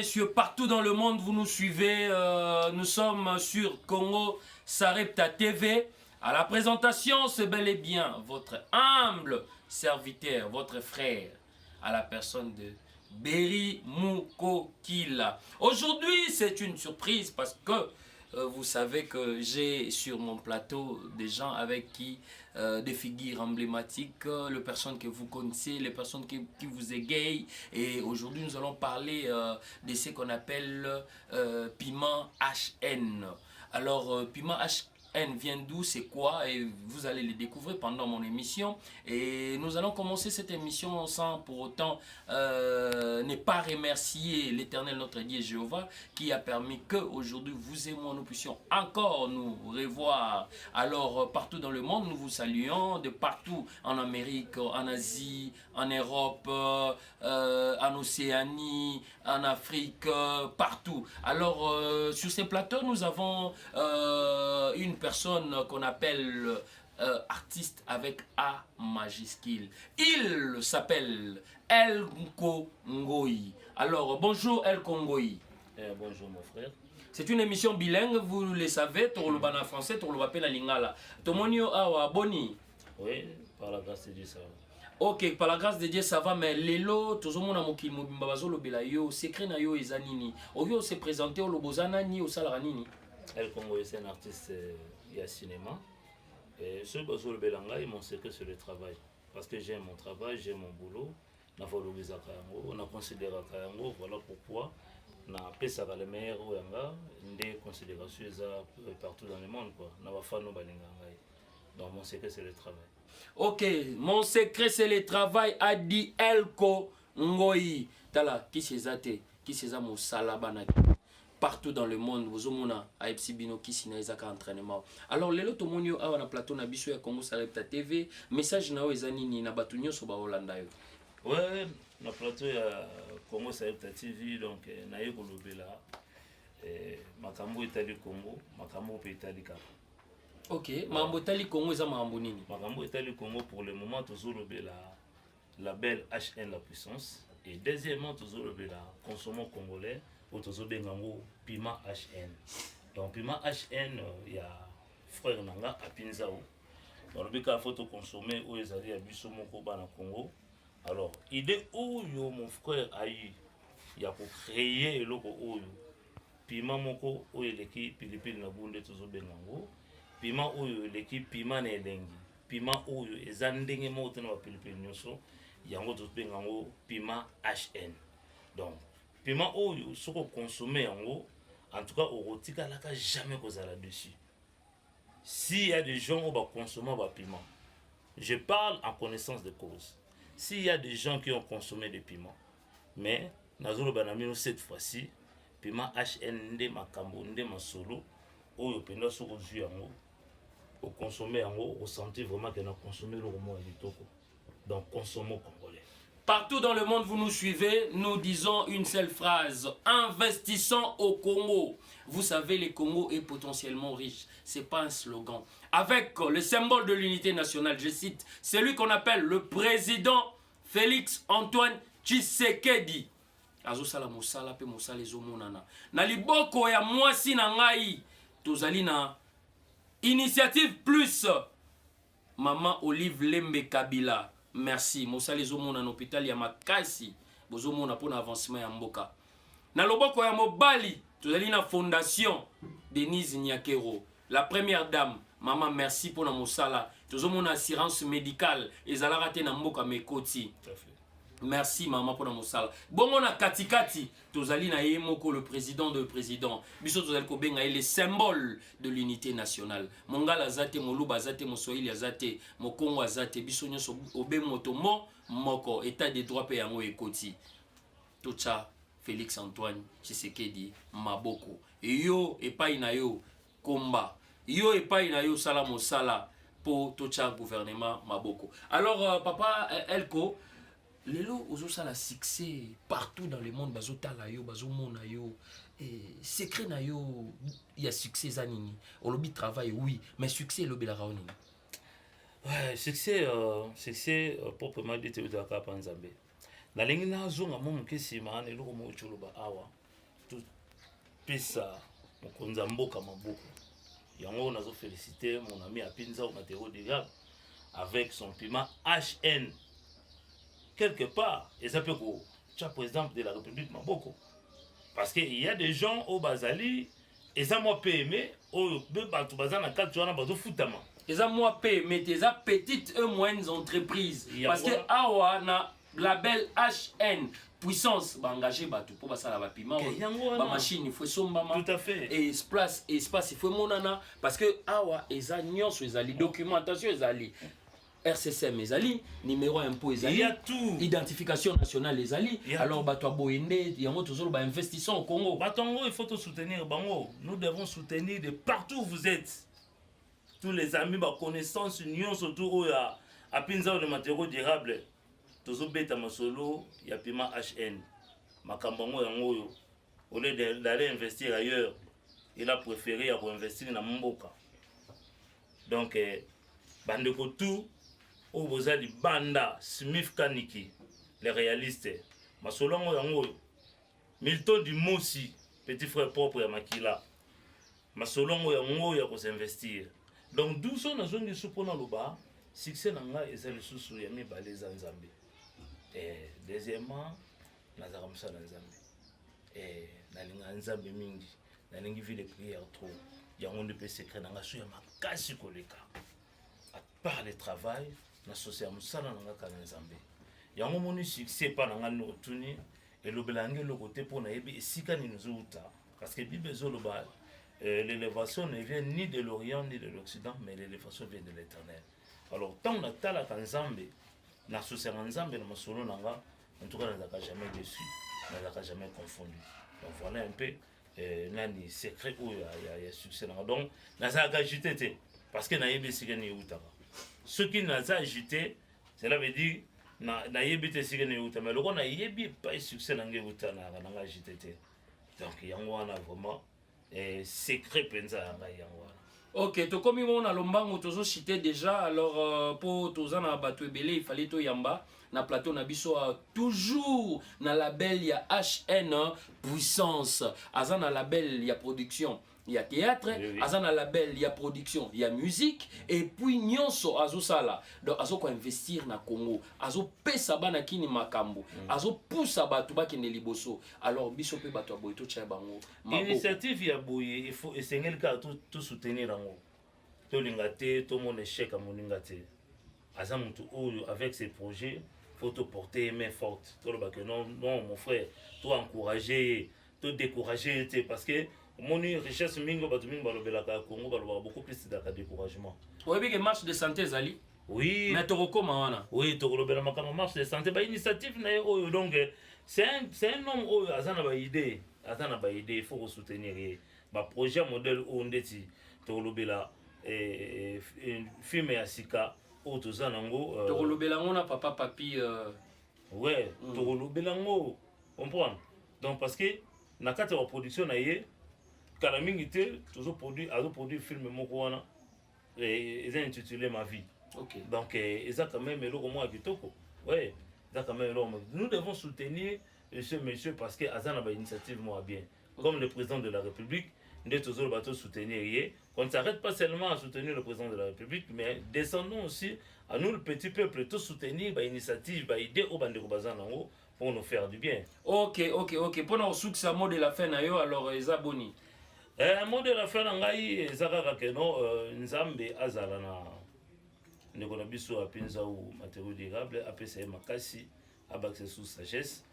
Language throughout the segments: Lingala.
messieurs, partout dans le monde, vous nous suivez. Nous sommes sur Congo Sarepta TV. À la présentation, c'est bel et bien votre humble serviteur, votre frère, à la personne de Berry Mukokila. Aujourd'hui, c'est une surprise parce que vous savez que j'ai sur mon plateau des gens avec qui, des figures emblématiques, les personnes que vous connaissez, les personnes qui vous égayent. Et aujourd'hui, nous allons parler de ce qu'on appelle piment HN. Alors, piment HN vient d'où, c'est quoi? Et vous allez le découvrir pendant mon émission. Et nous allons commencer cette émission sans pour autant ne pas remercier l'Éternel notre Dieu Jéhovah qui a permis que aujourd'hui vous et moi nous puissions encore nous revoir. Alors partout dans le monde nous vous saluons, de partout en Amérique, en Asie, en Europe, en Océanie, en Afrique, partout. Alors sur ces plateaux nous avons une personne qu'on appelle artiste avec A majuscule. Il s'appelle Elko Ngoyi. Alors, bonjour Elko Ngoyi. Bonjour mon frère. C'est une émission bilingue, vous le savez, Torolobana français, Torolobapé la lingala. Tomonio awa boni. Oui, par la grâce de Dieu ça va. Ok, par la grâce de Dieu ça va, mais lelo, tozomona mokili mobimba bazolobela yo, secret na yo eza nini? Oyo se présenter au lobozana ni au salara nini? Elko Ngoyi c'est un artiste il y a cinéma. Et ce que le belanga, mon secret c'est le travail. Parce que j'aime mon travail, j'aime mon boulot. On a considéré Kayango, voilà pourquoi on a pensé à les meilleurs des considérations partout dans le monde. Donc mon secret c'est le travail. Ok, mon secret c'est le travail, a dit Elko Ngoyi. Tala, qui c'est ça? Qui c'est ça mon salabana? Partout dans le monde, vous avez à Epsibino qui s'y n'a entraînement. Alors, les autres monio a un plateau na biso ya Congo Sarepta TV. Message na ezanini na batunyo so ba Hollanda yo. Ouais, na plateau ya Congo Sarepta TV donc na yo kolobela makambo etali Congo, makambo pe etali Kapa. OK, mambo etali Congo eza mambo nini? Makambo etali Congo pour le moment toujours lobela label HN la puissance et deuxièmement toujours lobela consommons congolais. Autozobengango piment HN. Donc piment HN, il y a frère nanga à Pinzao. Dans le cas faut consommer où ils allaient à Bissomoko bana Congo. Alors idée où yo mon frère a eu, il y a pour créer le où piment moko où l'équipe pilipili na bunde tozobengango. Piment où l'équipe piment na elengi. Piment où ezandenge mo tena wa pilipili nyoso. Yango tozobengango piment HN. Donc piment oyo soko consommer en tout cas au tikalaka jamais kozala dessus. S'il y a des gens qui vont consommer des piments, je parle en connaissance de cause. S'il y a des gens qui ont consommé des piments, mais nazolo banamino cette fois-ci piment HN nde makambo nde masolo oyo penda soko zui yango au consommer yango au sentir vraiment que na consommer le romo litoko. Donc consommons congolais. Partout dans le monde, vous nous suivez, nous disons une seule phrase. Investissons au Congo. Vous savez, le Congo est potentiellement riche. Ce n'est pas un slogan. Avec le symbole de l'unité nationale, je cite, celui qu'on appelle le président Félix Antoine Tshisekedi. Azosala mosala pe mosala ezomonana. Na liboko ya mwasi na ngai, tozali na Initiative Plus. Maman Olive Lembe Kabila. Merci. Mosala ezomona na hôpital ya makasi. Bozomona pona avancement ya mboka. Na loboko ya mobali, tozali na fondation Denise Nyakero. La première dame, maman merci pona mosala. Tozomona assurance médicale ezalaka te na mboka mekoti. Tout à fait. Merci maman pona mosala. Bongo na katikati, tozali na yemoko le président de président. Biso tozali ko benga le symbole de l'unité nationale. Mongala azate, moluba azate, moswahili azate, mokongo azate, biso nyonso obe moto moko état de droit pe yango ekoti. Tocha Félix Antoine Tshisekedi maboko. Yo epai na yo komba. Yo epai na yo sala mosala po tocha gouvernement maboko. Alors papa Elko lelo ozosala succès partout dans le monde, bazotala yo, bazomona yo, secret na yo, il y a succès zanini. Olobi travail oui, mais succès lobela raoni. Ouais, succès proprement dit tu dois pas penser. Na lingi na zonga mo mukisi maana loko mo chuluba awa. topesa mokonzi ya mboka maboko yango nazo féliciter mon ami Apinza au matériau déjà avec son piment HN quelque part et ça peut ko tu président de la République maboko parce que il y a des gens au Bazali et ça moi PME au bato bazana katu wana bazo futama et ça moi PME tes petites et moyennes entreprises parce que awa na label HN puissance ba engagé bato pour basala ba piment ba machine il faut sombama tout à fait et espace il faut monana parce que awa eza nyonso ezali documentation ezali RCCM ezali numéro impôt ezali il y a tout identification nationale ezali alors bato boyende yango tozolo ba investisseurs au Congo batongo il faut te soutenir bango nous devons soutenir de partout où vous êtes tous les amis ba connaissance union surtout oya Apinza de matériaux durables tozo beta masolo ya piment HN makambango yango yo au lieu d'aller investir ailleurs il a préféré à investir na mboka donc bandeko tout au bozali banda Smith Kaniki les réalistes masolo yango yo Milton Dimosi petit frère propre ya Makila masolo yango ya ko s'investir donc douce na zone de pona loba succès nanga ezali susu ya mibale za Nzambe. Deuxièmement, nazaka musala Nzambe. Nalinga Nzambe mingi, nalingi vie de prière trop. Yango ne peut secret nanga so ya makasi koleka. À part le travail, na sosia musala nanga kana Nzambe. Yango moni succès pa nanga no tuni et le belange le côté pour na yebi esika ni nzuta parce que Bible zoloba l'élévation ne vient ni de l'Orient ni de l'Occident mais l'élévation vient de l'Éternel. Alors tant na tala ka Nzambe na sosia Nzambe na masolo nanga en tout cas nazaka jamais déçu, nazaka jamais confondu. Donc voilà un peu nani secret où il y a succès nanga donc nazaka agité parce que na yebi sika ni utaka. Ce qui n'a agité cela veut dire na yebi te sika ni utaka mais le ko na yebi pas succès nanga utana nanga agité donc yango wana vraiment secret penza nanga yango wana. Ok, to komi mon alombango tozo cité déjà alors pour tozana bato ebele il fallait to yamba na plateau na biso toujours na label ya HN puissance azana label ya production ya théâtre azana label ya production ya musique et puis nyonso azosala donc azoko investir na Congo azo pesa bana kini makambo azo poussa bato bakende liboso alors biso pe bato aboy to tcha bango initiative ya boye il faut esengeli ka tout soutenir rango to lingate to mon échec à moninga te aza mutu oyo avec ses projets faut te porter main forte to le que non mon frère toi encourager te décourager parce que mon richesse mingo batu mingo balobelaka Congo baloba beaucoup plus de découragement. Oui bien que marche de santé zali. Oui. Mais toko wana. Oui, to kolobela makama marche de santé ba initiative na oyo donc c'est un homme oyo azana ba idée, il faut soutenir ba projet modèle o ndeti to kolobela film ya sika o to zanango to kolobela ngona papa papi ouais, to kolobela ngo comprendre. Donc parce que na kati ya production na ye kala mingi te toujours produit film moko wana ils ont intitulé Ma vie. Okay. Donc ils ont quand même le roman à kitoko. Ouais, ils ont quand même nous devons soutenir ce monsieur parce que azana ba initiative moi bien. Comme le président de la République, nous devons toujours bateau soutenir. On ne s'arrête pas seulement à soutenir le président de la République, mais descendons aussi à nous le petit peuple tout soutenir ba initiative, ba idée au bandeko bazana pour nous faire du bien. Ok. Pour nous succès mot de la fin na yo alors ezaboni. Mot de la fin ngai ezaka ke no Nzambe azala na ndeko na biso Apinza ou matériaux durables apesa makasi abakse sous sagesse.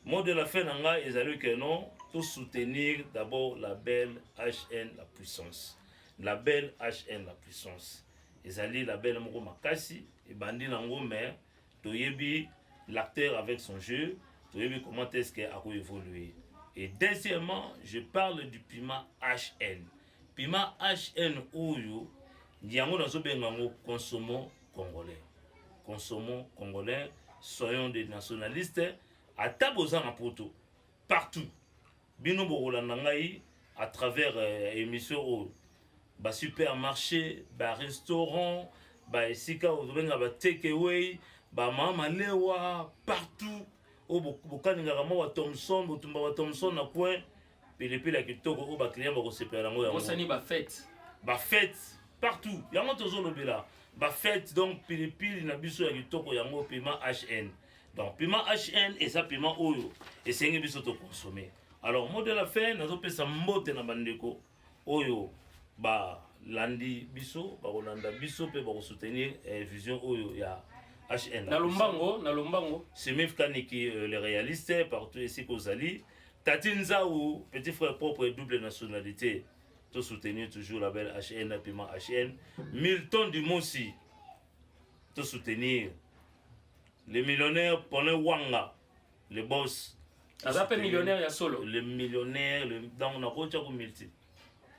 Mot de la fin ngai ezali ke non tout soutenir d'abord la belle HN la puissance. La belle HN la puissance. Ezali la belle moko makasi et bandi nango mais toyebi l'acteur avec son jeu, toyebi comment est-ce qu'il a évolué. Et deuxièmement, je parle du piment HN. Piment HN Oyo, Ndiango dans Bengango, consommons congolais. Consommons congolais, soyons des nationalistes, à Tabozan à Poto, partout. Bino Borolanangaï, à travers émissions Oyo. Ba supermarché, ba restaurant, ba esika ozobenga ba takeaway, ba mama lewa, partout. Au Bokaningama wa Thomson, Botumba wa Thomson na coin, pilipili ya kitoko oyo baclient bakosepela yango yango osani bafete bafete partout yango tozolobela bafete donc pilipili na biso ya kitoko yango piment HN donc piment HN eza piment oyo esengi biso tokonsome alors mot de la fin nazopesa mbote na bandeko oyo balandi biso bakolanda biso mpe bakosoutenir vision oyo ya HN na lombango Semif Kaniki le réaliste partout ici qu'Ozali Tati Nzaou petit frère propre et double nationalité tout soutenir toujours la belle HN piment HN Milton Dumosi tout soutenir les millionnaires Pone Wanga le boss azape millionnaire ya solo le millionnaire dans on a rocha ko multi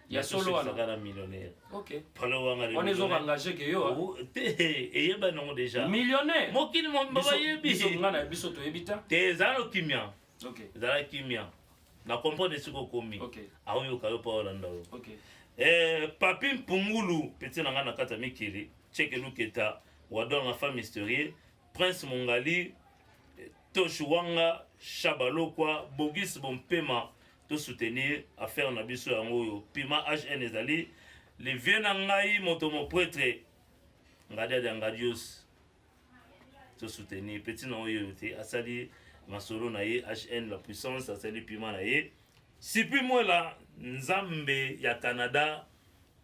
ya solo ala millionnaire OK Pone Wanga on est engagé que yo et yeba non déjà millionnaire mokili mo bayebi biso ngana biso to ebita te zalo kimia OK zala kimia na comprendre ce ko komi OK ayo kayo pa olanda OK papi Mpungulu petit nanga na kata mikili cheke luketa wadon la femme mysterie prince Mongali Toshuwanga Shabalokwa Bogis Bompema to soutenir affaire na biso yango yo piment HN ezali le vieux nangai motomo prêtre ngadia de ngadios to soutenir petit na oyo te asali masolo na ye HN la puissance asali piment na ye sipi mwela nzambe ya Canada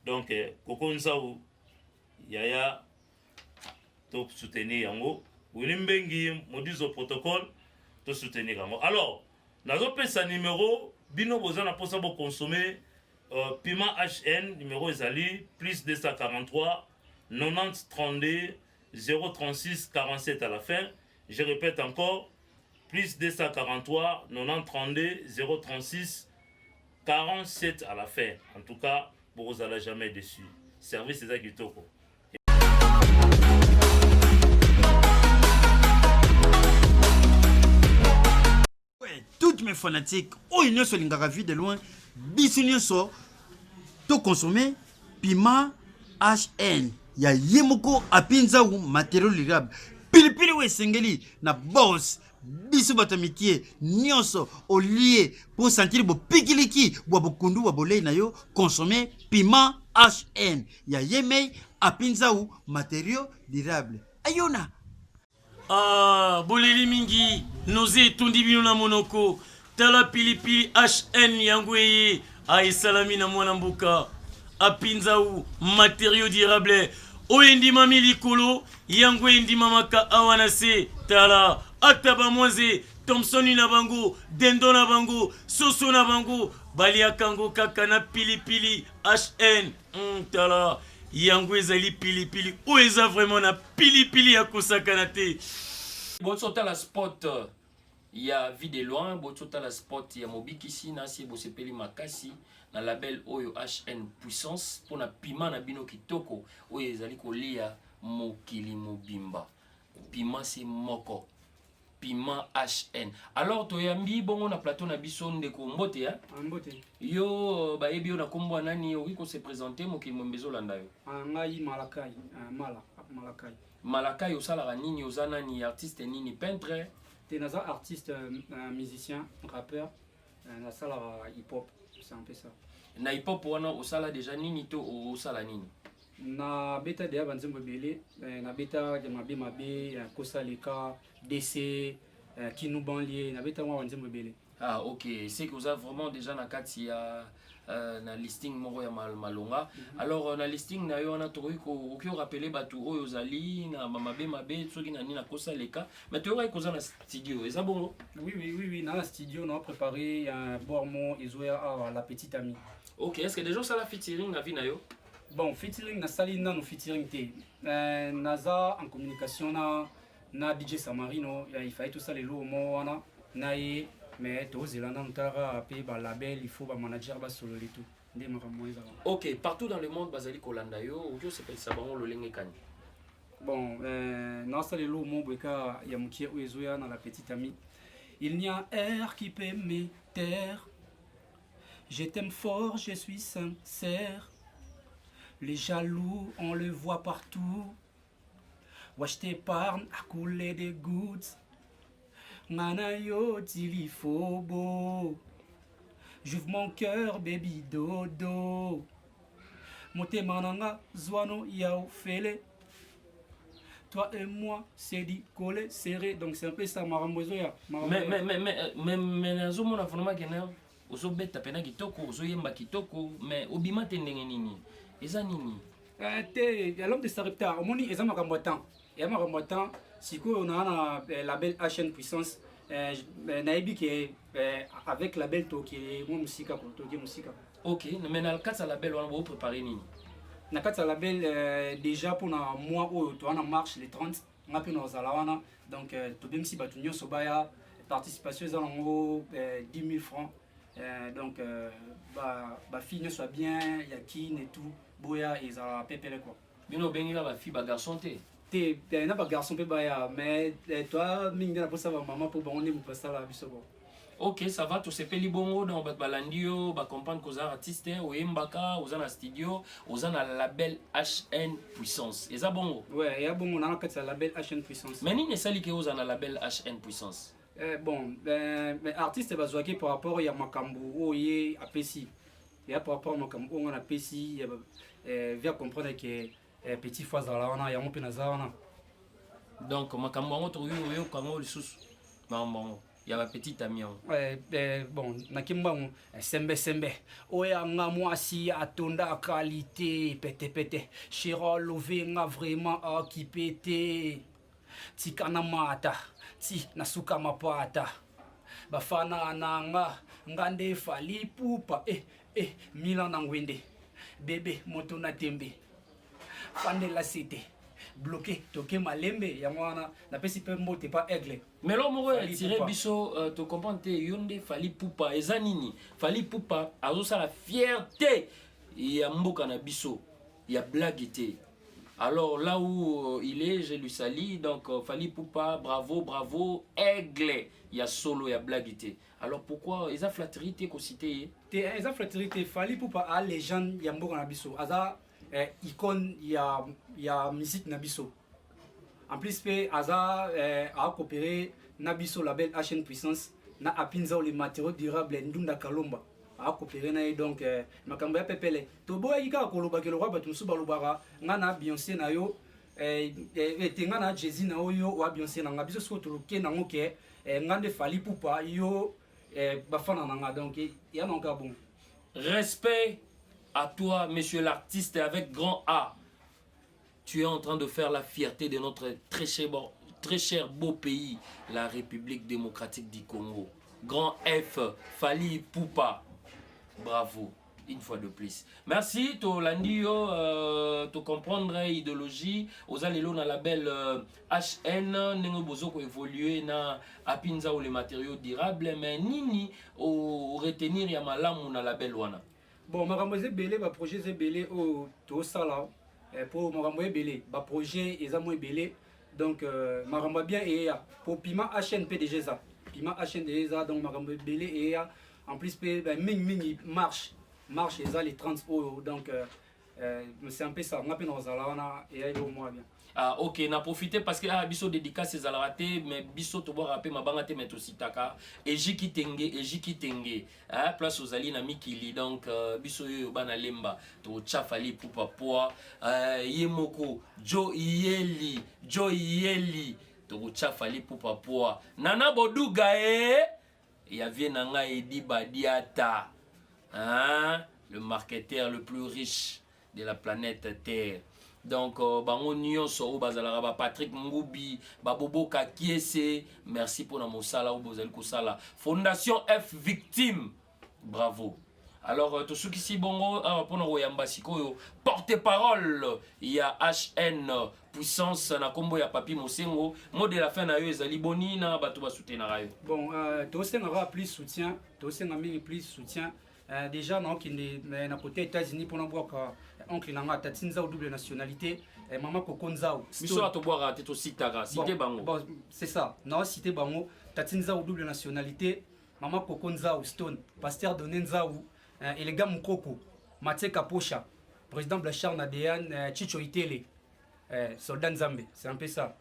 donc koko nzau yaya to soutenir yango Wilimbengi modizo protocole to soutenir yango alors nazopesa numéro bino bozana posa bo consommer piment HN numéro ezali plus 243 90 32 036 47 à la fin je répète encore plus 243 90 32 036 47 à la fin en tout cas vous allez jamais déçu service ezaki kitoko. Toutes mes fanatiques, oh ils ne sont pas vus de loin, bisous so, to consommer piment HN, ya yemoko apinza ou matériau lirable, pilipili we sengeli na boss, bisous batamitié, nyonso, au lié, pour sentir bo pikiliki, bo kundu bo lei na yo, consommer piment HN, ya yemei apinza ou matériau lirable. Ayona. Ah, boleli mingi, noze tundi bino na monoko, tala pilipili HN yangweye, salami na mwana mboka, apinza ou matériaux durables, oendima milikolo, yangwe ndima maka awanase, tala, ataba mwaze, Thompson na bango, dendo na bango, soso na bango, balia kango kaka na pilipili HN, tala, yangwe zali pilipili, oeza vraiment na pilipili ya kosakanate. Botsota la spot ya vie de loin, botsota la spot ya mobikisi na si bosepeli makasi na label oyo HN puissance pona piment na bino kitoko oyo ezali kolia mokili mobimba. Piment c'est moko. Piment HN. Alors toyambi bongo na plateau na biso ndeko mbote ya? Mbote. Yo bayebi yo na kombo nani oki ko se présenter mokili mombezo landa yo? Ngai Malakai, Malakai. Malakai osala nini ozana ni artiste nini peintre? T'es naza artiste, musicien, rappeur, nasala hip hop, c'est un peu ça. Na hip hop wana osala déjà nini to osala nini? Na beta de banzembo belé, na beta de mabe kosa leka DC kinu banlier, na beta wa banzembo belé. Ah OK, c'est que vous avez vraiment déjà na kati ya na listing moko ya malonga. Alors na listing na yo na tokoki ko rappeler batu oyo zali na mabe soki na nina kosa leka, mais tu aurais koza na studio, est ça bon? Oui, dans la studio on a préparé un bormo ezoya à la petite amie. OK, est-ce que déjà ça la featuring na vie na yo? Bon, featuring na salina no featuring te. Naza en communication na DJ Samarino, il fallait tout ça les lots mo wana na ye mais tous les landa pe ba label il faut ba manager ba solo et tout. OK, partout dans le monde bazali kolanda yo, ou c'est pas ça bon le lenge kani. Bon, non ça les lots mo beka ya mukie oezoya na la petite amie. Il n'y a air qui peut me taire. Je t'aime fort, je suis sincère. Les jaloux, on le voit partout. Ouais, je t'épargne à couler des gouttes. Ngana yo tili fobo. j'ouvre mon cœur, baby dodo. Motema nanga, zwano yao fele. Toi et moi, c'est dit collé, serré. Donc c'est un peu ça, Marambozoya. Mais nazomona vraiment kena ozobeta pena kitoko, ozoyemba kitoko, mais obima te ndenge nini? Eza nini? Te, l'homme de Sarepta, au moni, ils ont un temps. Et un temps, si on a un label HN Puissance, Naibi qui est avec label to qui est mon musique, Ok, mais dans le cas de la label, on va préparer nini? Dans le label, déjà pour un mois où tu as en marche les 30, on a pu nous aller. Donc, tu bien si tu as sobaya participation ils ont 10 000 francs. Donc, fille soit bien, il y a kin et tout. Boya ils ont pépé quoi. Bino bengi la fille ba garçon te. Te na ba garçon pe baya mais toi mingi na pour ça maman pour bon on est pour ça la biso. Ok, ça va, tu sais pas les bongo dans le balandio, bah comprendre que vous êtes artiste, ou embaka, vous êtes en studio, vous êtes dans le label HN Puissance. Et ça bongo? Ouais, il y a bon, on a un label HN Puissance. Mais ni ne sait que vous êtes dans le label HN Puissance. Bon, mais artiste va jouer par rapport à Makambo, ou y a Pessi. Il y a par rapport à Makambo, on a Pessi, vient comprendre que petit fois à la on a un peu nazarana. Donc Makambo, on trouve yo Kango le sous. Bon. Il y a ma petite amie. Bon, nakimba sembe. Oya nga mwasi atonda qualité pete. Chira lové nga vraiment akipete. Tikana mata, ti nasuka mapata. Bafana nanga ngande fali pupa Milan nangwende. Bébé moto na tembe. Fande la cité. Bloqué, toqué malembe, yamwana, n'a pas si peu mot, t'es pas aigle. Mais l'homme aurait tiré biso, tu comprends, yonde fali poupa, ezanini, fali poupa, azo la fierté, il y a mboka na biso, il y a blaguité. Alors là où il est, je lui salue, donc fali poupa, bravo, aigle, il y a solo, il y a blaguité. Alors pourquoi, ils ont flatterie, t'es cité? Ils ont flatterie, fali poupa, à les gens, il y a mboka na biso, aza, icône il y a musique nabiso en plus pe aza a coopéré nabiso label HN Puissance na apinza les matériaux durables ndunda kalomba a coopéré na donc makambo ya pepele to boya ika koloba ke le roi batumsu balobara ngana Beyoncé na yo tenga na Jay-Z na yo wa Beyoncé na ngabiso so to ke na ngoke ngande fali poupa yo bafana na donc ya non ka bon. Respect à toi, monsieur l'artiste, avec grand A. Tu es en train de faire la fierté de notre très cher beau pays, la République démocratique du Congo. Grand F, Fali Poupa. Bravo, une fois de plus. Merci, to landio, to comprendre idéologie. Aux allélos dans la belle HN, nengo bozo ko évoluer na apinza ou les matériaux durables, mais nini au retenir ya malamu na la belle wana. Bon, makambo belé ba projet belé au to sala pour makambo belé ba projet ezamo belé donc makambo bien et pour Pima HN PDG ça Pima HN déjà donc makambo belé et en plus ming marche eza les 30 euros donc c'est un peu ça on a peine rozala et au moins bien. Ah ok, na profité parce que biso dédicace ces alarate mais biso to boire rapé ma bangate met aussi taka et jiki tenge place aux ali na mikili donc biso yo bana lemba to chafali poupa poa yemoko jo yeli to chafali poupa poa nana boduga ya vie nanga edi badiata le marketeur le plus riche de la planète Terre. Donc, bango nyonso bazala ba Patrick Ngubi, Babobo Kakiese, merci pour notre sala ou bozali kosala. Fondation F Victime, bravo. Alors, tout ce qui si bongo pour nous yamba sikoyo porte-parole, il y a HN Puissance na kombo ya Papi Mosengo, mot de la fin na yo ezali boni na bato ba soutenir rayo. Bon, to senga plus soutien, to senga plus soutien. Déjà non qui na côté États-Unis pour nous voir oncle nanga tatinza ou double nationalité maman kokonzao biso à to boire te to sitara cité bango bon c'est ça non cité bango tatinza ou double nationalité maman kokonzao Stone pasteur Donenzao et les gars Mukoko Mathieu Kaposha président Blachar Nadean Chicho Itele soldat Nzambe c'est un peu ça.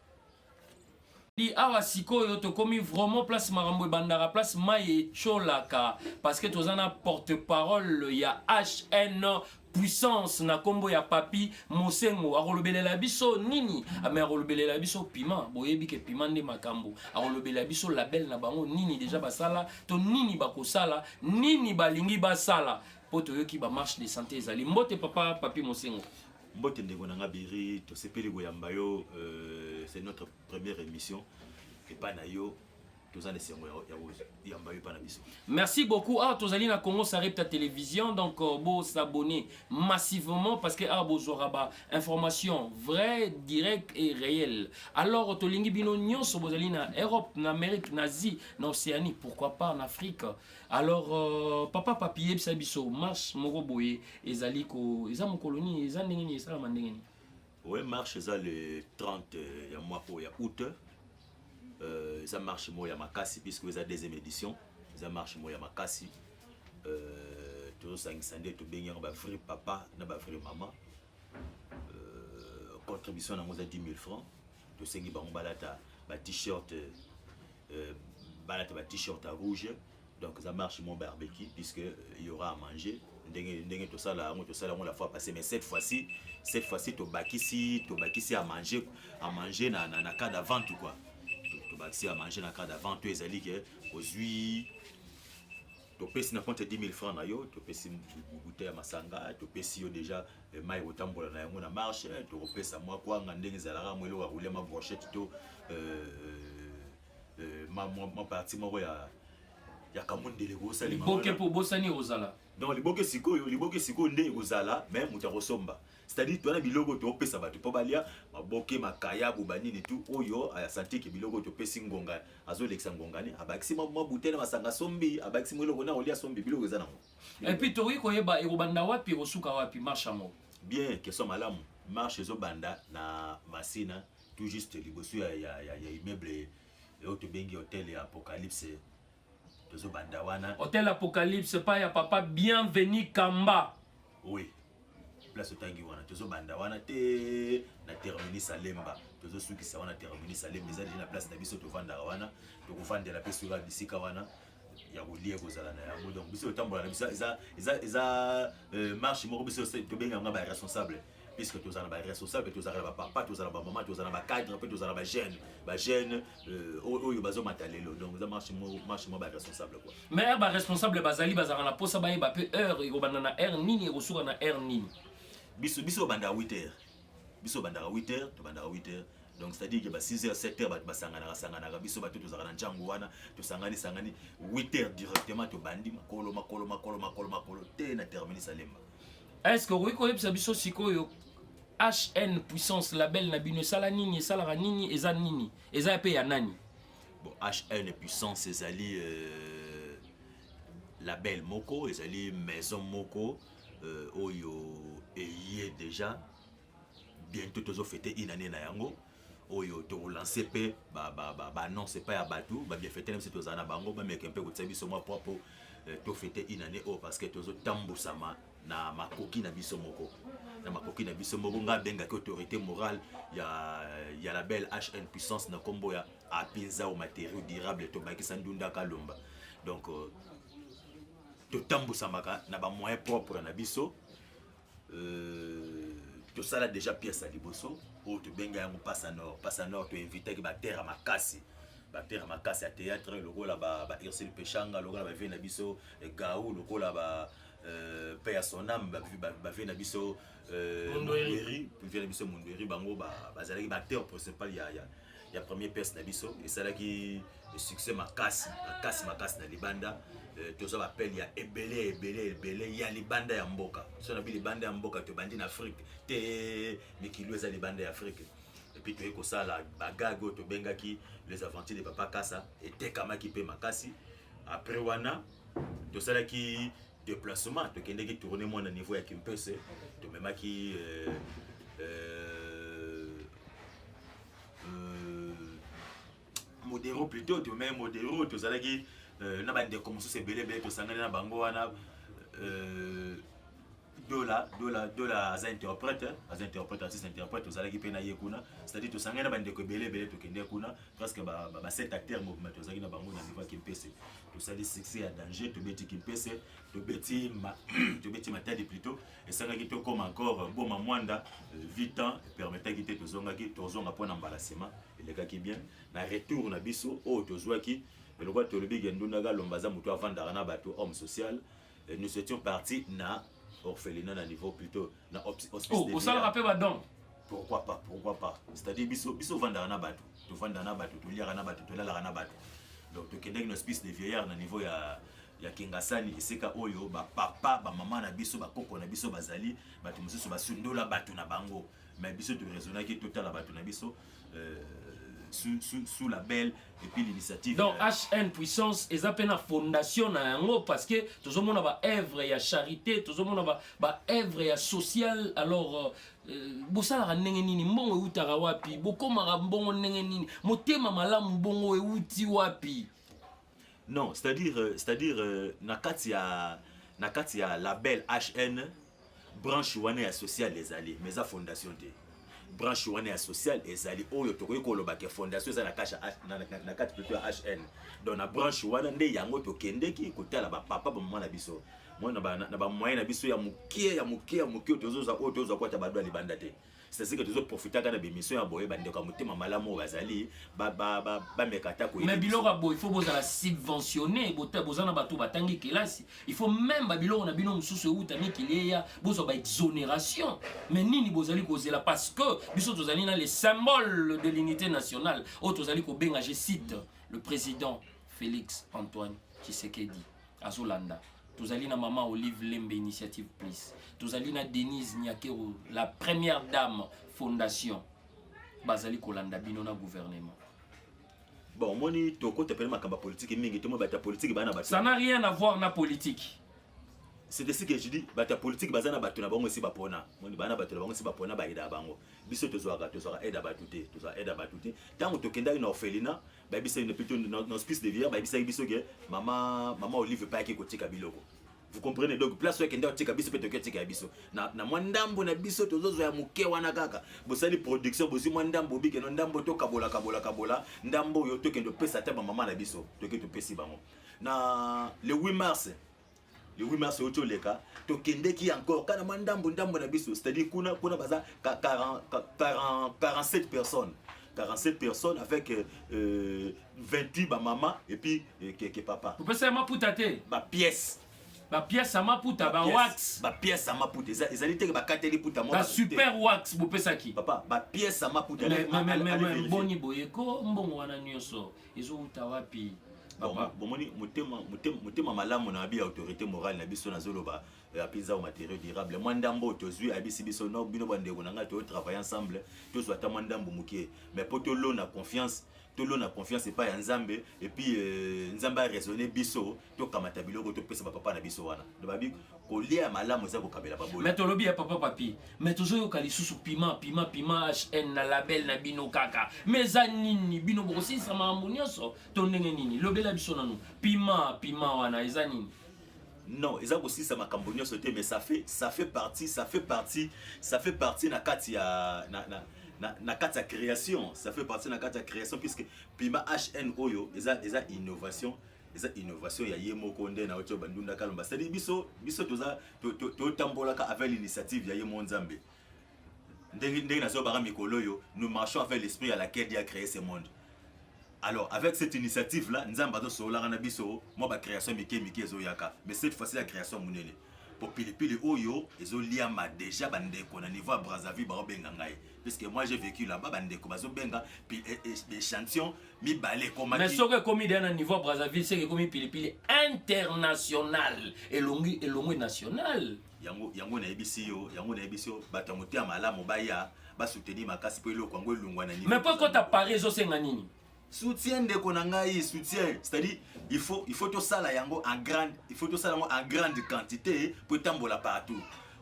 Di awa sikoyo tokomi vraiment place marambo bandara place maye cholaka parce que tozana porte-parole ya HN puissance na kombo ya papi mosengo akolobelela biso nini ame akolobelela biso piment boyebi ke piment nde makambo akolobelela biso label na bango nini déjà basala to nini bakosala nini balingi basala po toyoki ba marche de santé ezali mbote papa papi mosengo. Mbote ndeko na ngabiri to sepeli koyamba yo c'est notre première émission et pas na yo tozane sengo ya yamba yo pa na biso. Merci beaucoup. Ah, tozali na Congo Sarepta Télévision donc bo s'abonner massivement parce que ah bozoraba information vraie, directe et réelle. Alors tolingi bino nyonso bozali na Europe, na Amérique, na Asie, na Océanie, pourquoi pas en Afrique. Alors papa papier bisa biso marche moko boye ezali ko eza mon colonie eza ndenge ni sala mandenge. Ouais, marche eza le 30 ya mois pour ya août. Ça marche moi ya makasi puisque ça deuxième édition ça marche moi ya makasi tout ça incendie tout bien ba vrai papa na ba vrai maman contribution na moza 10 000 francs to sengi ba balata ba t-shirt balata ba t-shirt à rouge donc ça marche mon barbecue puisque il y aura à manger ndenge tout ça là on la fois passée mais cette fois-ci to bakisi à manger na cas d'avant tout quoi. Si à manger dans le cadre d'avant, tu es allé aux huiles, tu peux si 10 000 francs, tu peux si bouteille à masanga, tu peux si déjà maille au tambour na marche, tu peux ça moi quoi, ngandé les alara moi lo rouler ma brochette tout ma partie moi ya kamunde les gros ça les boke pour bosani rozala. Donc les boke siko ndé rozala même muta rosomba. C'est-à-dire toi na bilogo to pesa batu po balia maboke makaya bubani ni tout oyo a santé ke bilogo to pesi ngonga azo lexa ngongani abakisi mo bouteille masanga sombi abakisi mo loko na olia sombi bilogo za nango. Et puis tori ko yeba ekobanda wapi kosuka wapi marche amo. Bien que so malamu marche zo banda na Masina tout juste liboso ya immeuble auto bengi hôtel ya Apocalypse zo banda wana. Hôtel Apocalypse pas ya papa bienvenue Kamba. Oui. Place otangi wana tozo banda wana te na termini Salemba tozo suki sa wana termini Salemba ezali na place na biso to vanda wana to kovandela pe sur bisika wana ya kolie kozala na yango donc biso otambola na biso eza marche moko biso to benga nga ba responsable puisque tozala ba responsable tozala ba papa tozala ba maman tozala ba cadre pe tozala ba jeune oyo bazo matalelo donc za marche mo ba responsable quoi. Mais ba responsable bazali bazala na posa ba yeba pe heure ekobanda na heure nini ekosuka na heure nini. Biso banda 8h. Biso banda 8h, to banda 8h. Donc c'est-à-dire que 6h 7h basangana biso bato tozaka na njango wana to sangani 8h directement to bandi makolo te na terminer Salemba. Est-ce que oui ko yebisa biso sikoyo HN puissance label na bino sala nini sala nini eza nini eza pe ya nani? Bon HN puissance ezali label moko ezali maison moko oyo eyé déjà bientôt tozo fêter une année na yango oyo to lancer pe ba non c'est pas ya batu ba bien fêter même si tozana bango ba meke un peu kotsa biso moi propre to fêter une année parce que tozo tambusama na makoki na biso moko nga benga ki autorité morale ya la belle HN puissance na kombo ya apinza au matériaux durables to bakisa ndunda kalomba donc to tambusamaka na ba moyens propres na biso to sala déjà pièce à liboso ou to benga yango passe à nord to inviter ki ba terre makasi à théâtre lokola ba Ursule Pechanga lokola ba vena biso Gaou lokola ba paya sonam ba vena biso Mundweri vena biso Mundweri bango bazalaki ba acteur principal ya premier pièce na biso et ça là qui succès makasi na libanda tozo appel ya ebele ya libanda ya mboka so na bi libanda ya mboka to bandi na Afrique te mikilo eza libanda ya Afrique et puis to eko sala bagago to bengaki les aventures de papa Kassa et tekamaki pe makasi après wana to sala ki déplacement to kendeki tourner mon niveau ya Kimpese to memaki modéro plutôt to même modéro to sala ki na bande comme ça c'est belé to sangana na bango wana dola aza interprète artiste interprète tozalaki mpe na ye kuna, c'est-à-dire tosangani na bandeko ebele tokende kuna presque ba 7 acteurs movement tozalaki na bango na niveau ya Kimpese, tosali succès ya danger, tobeti Kimpese, tobeti Matadi plutôt, esangaki tokoma encore boma mwanda vite ans permettaki te tozonga mpona embalacement elekaki bien na retour na biso oyo tozwaki eloko tolobi gendundaka lombaza moto avandaka na bato homme social. Nous étions partis na orphelinat à niveau plutôt na hospice de ça rappelle badon. Pourquoi pas, c'est-à-dire biso vanda na bato to vanda na bato to liara na bato to lala na bato, donc to kende na hospice de vieillard na niveau ya Kingasani eseka oyo ba papa ba maman na biso ba koko na biso bazali bato mususu basundola bato na bango, mais biso to raisonnaki total la bato na biso sous la belle et puis l'initiative. Donc HN Puissance est à peine fondation na yango parce que tout le monde a œuvre ya charité, tout le monde a œuvre ya social. Alors bosala ndenge nini mbongo utara wapi bokoma mbongo ndenge nini motema malamu mbongo euti wapi? Non, c'est-à-dire nakati ya label HN branche wane ya social les alliés mais à fondation de branche wane ya social ezali oyo tokoki koloba ke fondation eza na kati plutôt ya HN, donc na branche wana nde yango tokendeki kotala ba papa ba mama na biso mwana na ba moyen na biso ya mukie tozoza oyo tozoza kwata badwa libanda te, c'est que tozo profiter kana bémission ya boye bande ka motema malamu bazali ba mekata ko mais biloko boy il faut bozala subventionner bozana bato batangi kelasi, il faut même ba biloko na bino mususu utani kileya bozo ba exonération, mais nini bozali kozela parce que biso tozali na les symboles de l'unité nationale o tozali ko benga, je cite le président Félix Antoine Tshisekedi azolanda, tozali na maman Olive Lembe Initiative Plus, tozali na Denise Nyakero la première dame fondation bazali kolanda bino na gouvernement. Bon moni toko te pele makamba politique mingi to mo bata politique bana bata, ça n'a rien à voir na politique. C'est de ce que je dis, bata politique bazana batu na bango si bapona moni bana batu na bango si bapona ba ida bango biso tozwaka aida batute aida batute tango tokenda na orphelinat ba biso une plutôt dans hospice de vieillard ba biso ke maman Olive pa ki kotika biloko. Vous comprenez, donc place où kenda kotika biso pe tokotika biso na mwandambo na biso tozozo ya muke wana kaka bosali production bosi mwandambo bike no ndambo to kabola ndambo yo to kendo pesa ta maman na biso toke to pesi bango na le 8 mars oto leka to kende ki encore kana mwandambo na biso, c'est-à-dire kuna baza 47 personnes avec 28 ba maman et puis que papa. Vous pensez ma putate ba pièce à ma puta ba wax ba pièce à ma puta ezali te ba kateli puta mo ba super wax bu pesa ki papa ba pièce à ma puta mais boni boyeko mbongo wana nyonso ezo uta wapi papa bomoni motema malamu na bi autorité morale na biso na zoloba apinza au matériaux durable mwandambo tozui abisi biso no bino bandeko na nga to travailler ensemble to soit mwandambo mukie mais poto lo na confiance et pas Nzambe et puis Nzamba a raisonné biso to kamata biloko to pesa papa na biso wana de babi ko lia malamu za ko kabela babolo mais to lobi ya papa papi mais tozo yo kali susu pima HN na label na bino kaka mais anini bino boko sisa mambo nyonso to ndenge nini lobela biso nanu pima wana ezanini. Non, ils ont aussi ça makambo nyonso te, mais ça fait partie na kati ya na kati ya création, ça fait partie na kati ya création puisque Pima HN oyo eza innovation ya yemoko nde na oto bandunda kalomba, c'est-à-dire biso to tambolaka avec l'initiative ya yemo Nzambe ndenge na zo bara mikolo yo, nous marchons avec l'esprit à laquelle Dieu a créé ce monde. Alors avec cette initiative là Nzamba do sola na biso moi ba création mike ezo yaka, mais cette fois-ci la création munene pour pili oyo ezo liama déjà bandeko na niveau à Brazzaville ba benga ngai puisque moi j'ai vécu là-bas bandeko bazo benga puis échantillon mi balé comme mais ce que commis dans niveau à Brazzaville c'est que commis pili international et longue national yango na ebisio batamote ya malamu baya ba soutenir makasi po eloko ngo elungwa na niveau. Mais pourquoi t'as paré zo senga nini? Soutien de konangai soutien, c'est-à-dire il faut tout ça là yango en grande, il faut tout ça en grande quantité pour tambola partout.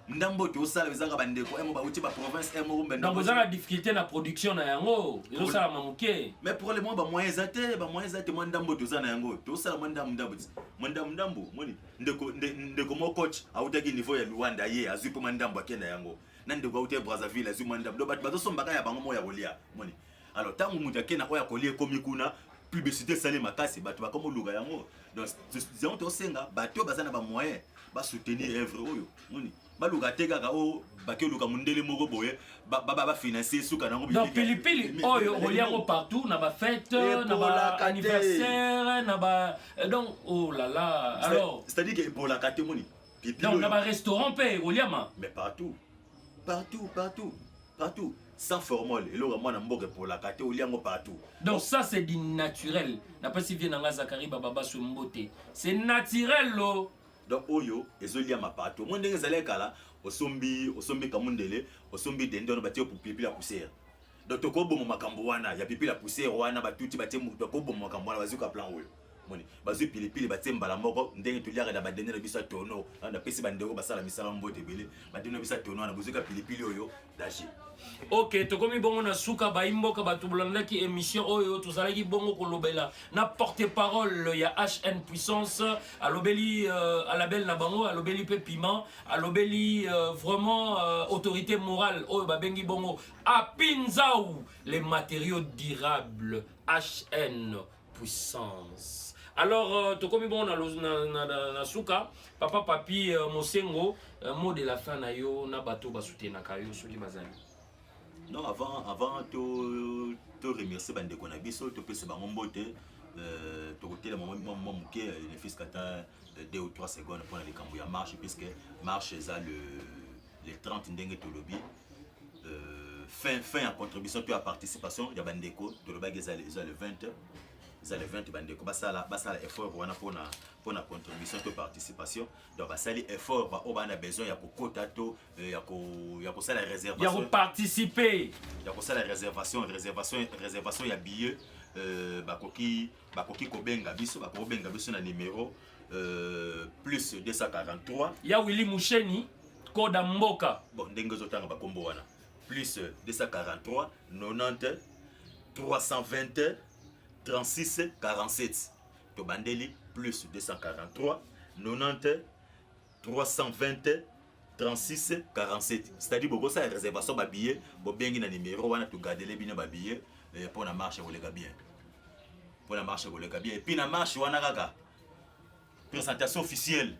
ndambo tosala ezaka bandeko emo bauti ba province emo rumbe donc vous avez la difficulté na production na yango ezosala mamuke mais pour le moment ba moyens zate moi ndambo tosala na yango tosala moi ndambo moni ndeko mo coach autaki niveau ya Luanda ye azwi po ndambo akenda yango na ndeko auti Brazzaville azwi ndambo donc bato sombaka ya bango moya kolia moni alors tangu mutu akena oya kolia komi kuna publicité salé makasi bato bakomo luka yango donc disons tosenga bato bazana ba moyens ba soutenir œuvre oyo moni baluka te kaka o bakeluka mundele moko boye ba financer suka nango donc pilipili oyo oliango partout na ba fête na ba anniversaire na ba donc oh là là alors c'est-à-dire que pour la kate moni donc na ba restaurant pe oliama mais partout sans formol et là moi na mboke pour la kate oliango partout donc ça c'est du naturel na pas si vient na Zakari baba su mbote c'est naturel lo donc oyo ezoliama partout mo ndenge ezali kala osombi kamundele osombi dendono batie pour pipi la poussière donc tokobomo makambo wana ya pipi la poussière wana batuti batie tokobomo makambo wana bazuka plan oyo moni bazui pilipili batie mbala moko ndenge toliaka na badendeno biso tono na pesi bandeko basala misala mbote bele badendeno biso tono na bazuka pilipili oyo dashi. Ok, tokomi bongo na suka baimboka batubulandaki émission oyo tozalaki bongo kolobela na porte-parole ya HN Puissance alobeli alabel na bango alobeli pe piment alobeli vraiment autorité morale oyo babengi bongo apinzau les matériaux durables HN Puissance. Alors tokomi bongo na suka papa papi Mosengo mot de la fin na yo na bato basoutenaka yo soki bazali. Non, avant to remercier bandeko na biso to pese bango mbote to kotela moment muke le fils kata 2 ou 3 secondes pour les cambo ya marche puisque marche ça le 30 ndenge to lobi fin en contribution to à participation ya bandeko to lobaki za le 20 le 20 bandeko basala effort wana pona contribution to participation donc basali effort ba obana besoin ya kokota to ya ko sala réservation ya ko participer ya ko sala réservation ya billet bakoki kobenga biso na numéro plus 243 ya Willy Musheni koda mboka bon ndenge zotanga bakombo wana plus 243 90 320 36 47 to bandeli plus 243 90 320 36 47 c'est-à-dire beaucoup ça réservation ba billet bo bengi na numéro wana to garder les bino ba billet pour la marche kolega bien et puis na marche wana kaka présentation officielle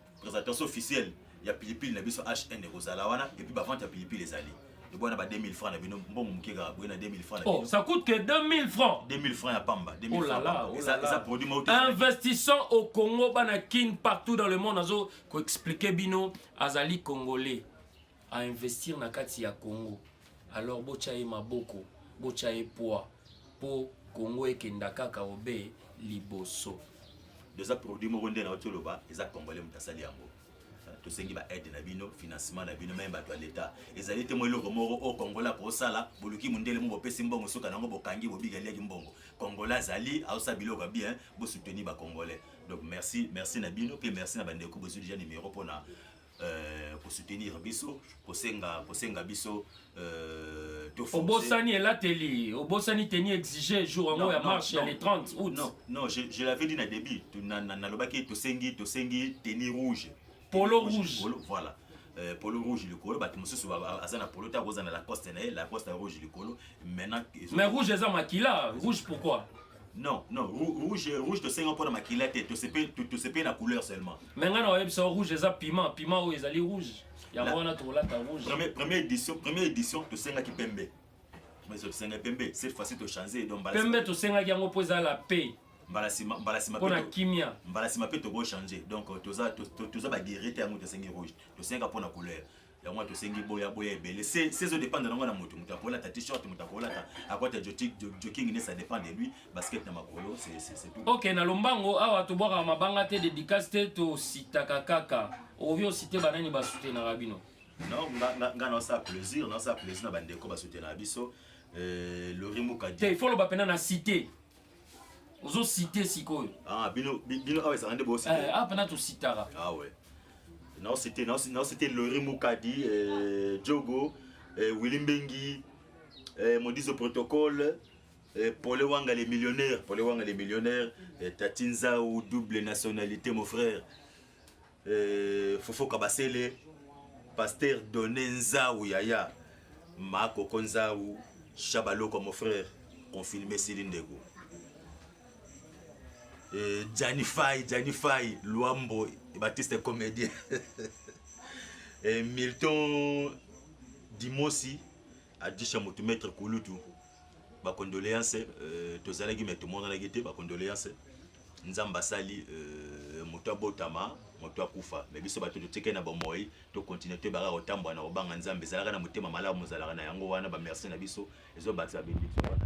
ya pilipili na biso HN Rosala wana et puis ba vente ya pilipili les ali de bon ba 2000 francs na bino mbongo mukeka boye na 2000 francs. Oh, ça coûte que 2000 francs. 2000 francs à Pamba, 2000 oh là là, francs. Ça produit moto. Investissons au Congo banakin partout dans le monde azo ko expliquer bino azali congolais à investir na kati ya Congo. Alors bochaye maboko, bochaye poa po Congo ekenda kaka obe liboso. Déjà produit mo ndé na otoloba, eza congolais mutasali yango. To sengi ba aide na bino financement na bino même bato ya l'état ezali te moi loko moko au Congola ko sala boluki mundele mo bopesi mbongo soka nango bokangi bobigali ki mbongo Congola zali ausa biloko bien bo soutenir ba congolais donc merci na bino puis merci na bandeko bozu déjà numéro pona pour soutenir biso posenga biso to Obosani et l'atelier Obosani teni exigé jour en ya marche les 30 août. Non, je l'avais dit na début na lobaki to sengi tenir rouge. Polo rouge. Voilà. Polo rouge le colo, bah tu me souviens, azana polo ta rose na la coste rouge le colo. Maintenant. Mais rouge est un maquilla. Rouge pourquoi? Non, rouge te sert pour la maquilla, tu sais pas la couleur seulement. Maintenant on est rouge est un piment où ils allaient rouge. Il y a un autre là rouge. Première édition te sert qui pembe. Mais tu sert pembe, cette fois-ci tu changer donc pembe tu sert qui en pose à la paix. Mbalasima pour la kimia pe to go changer donc toza ba guérite ya moto sengi rouge to senga pour la couleur ya moi to sengi boya belé c'est ça dépend de na moto mutakola ta t-shirt mutakola ta akwata jogging ne ça dépend de lui basket na makolo c'est tout. OK na lombango awa to boka mabanga te dédicace te to sitaka kaka ovio cité banani ba soutenir rabino non ngana ça plaisir na bandeko ba soutenir biso le rimuka il faut le ba pena na cité. Ozo cité sikoyo. Ah bino awe ça rende bo cité. Ah pena to citara. Ah ouais. Non, c'était Lori Moukadi, Djogo, Willy Mbengi, Modizo Protocole, Paul Wanga les millionnaires, Tatinza ou double nationalité mon frère, Fofo Kabasele, Pasteur Donenza ou Yaya, Mako Konza ou Chabalo comme mon frère, confirmé Céline Dego. Janify, Luambo, Baptiste comédien. Milton Dimosi a dit chez motu maître Kouloutou. Ba condoléances, tozalaki mais tout le monde a guetté ba condoléances. Nzamba sali moto botama, moto akufa. Mais biso bato teke na bomoyi, to continuer te bara otamba na obanga nzambe zalaka na motema malamu zalaka na yango wana ba merci na biso ezo batsa bénédiction wana.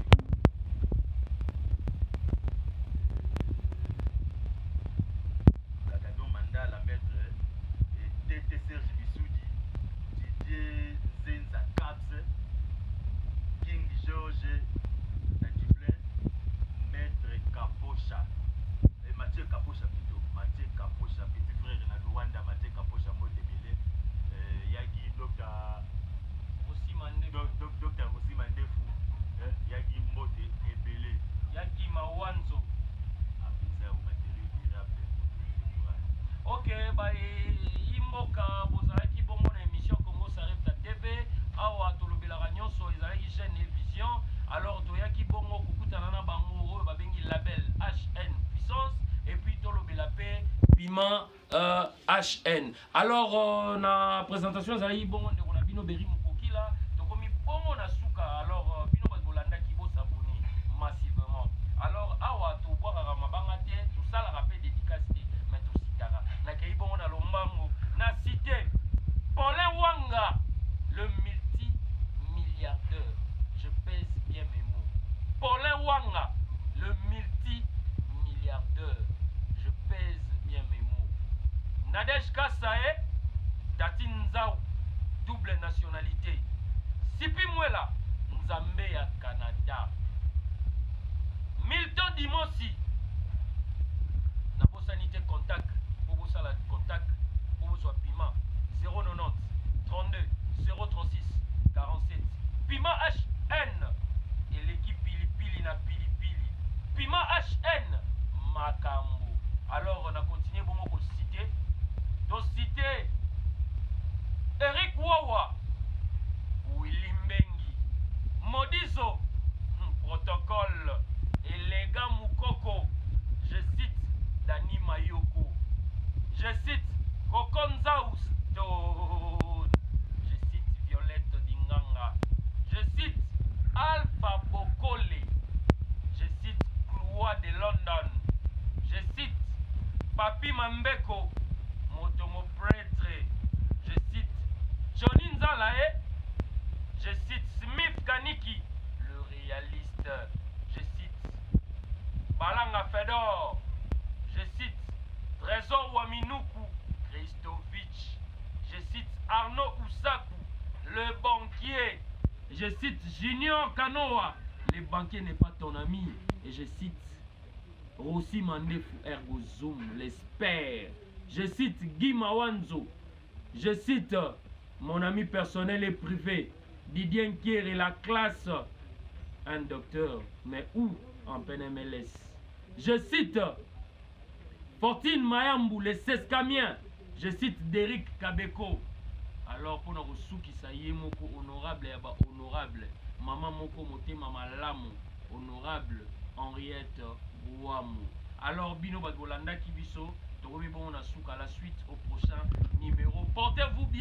HN. Alors, na présentation, ça y est, bon, on a bino beri mukoki là, donc on bon na suka. Alors, bino bas bolanda qui vont s'abonner massivement. Alors, awa to boire à ramabangate, tout ça la rappel dédicace, mais tout sitara. Na kei bon na lombango, na cité Paulin Wanga, le multi-milliardaire. Je pèse bien mes mots. Paulin Wanga, le multi-milliardaire. Je pèse bien mes mots. Nadej Kasae, Tatinzao, double nationalité. Sipi Mwela, Nzambe à Canada. Milton Dimosi, Nabo Sanité Contact, Bobo Salat Contact, Bobo Soit Pima, 090 32 036 47. Pima HN, et l'équipe Pili Pili na Pili Pili. Pima HN, Makambo. Alors on a continué, bon, on citer. Cité Eric Wawa, Willy Mbengi, Modizo, Protocole, Elega Mukoko, je cite Dani Mayoko, je cite Kokonza Stone, je cite Violette Dinganga, je cite Alpha Bokole, je cite Kloua de London, je cite Papi Mambeko, Motomo prêtre, je cite Johnny Nzalae, je cite Smith Kaniki, le réaliste, je cite Balanga Fedor, je cite Trésor Waminuku, Christovitch, je cite Arnaud Oussakou, le banquier, je cite Junior Kanoa, le banquier n'est pas ton ami, et je cite Rossi Mandefu Ergo Zoom, l'espère. Je cite Guy Mawanzo. Je cite mon ami personnel et privé, Didier Nkier et la classe. Un docteur, mais où en PNMLS? Je cite Fortine Mayambou, les 16 camiens. Je cite Derrick Kabeko. Alors pour nous qui ça y est, moko honorable et honorable. Maman moko moté mama lamu honorable Henriette Ouamou. Alors Bino Bagolanda Kibiso. Bon, on a à la suite au prochain numéro. Portez-vous bien.